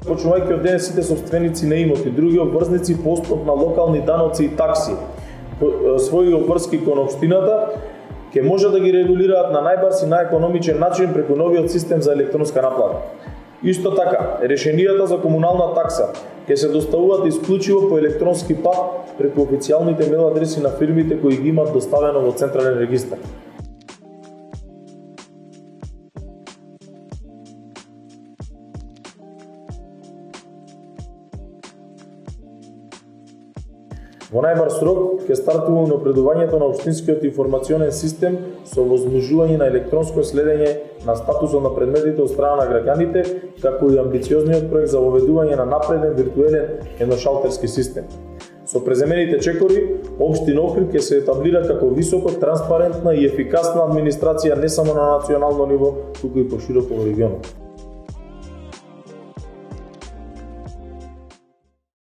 Почнувајќи од денес сите собственици на имоти, други обврзници по основ на локални даноци и такси, своји обврски кон општината, ќе може да ги регулираат на најбрз и најекономичен начин преку новиот систем за електронска наплата. Исто така, решенијата за комунална такса ќе се доставуваат исклучиво по електронски пат преку официјалните мейл адреси на фирмите кои ги имаат доставено во централен регистар. Во најбрз рок ќе стартува унапредувањето на општинскиот информационен систем со возможување на електронско следење на статусот на предметите од страна на граѓаните, како и амбициозниот проект за воведување на напреден виртуелен едношалтерски систем. Со преземените чекори, општина Охрид ќе се етаблира како високо транспарентна и ефикасна администрација не само на национално ниво, туку и пошироко во регионот.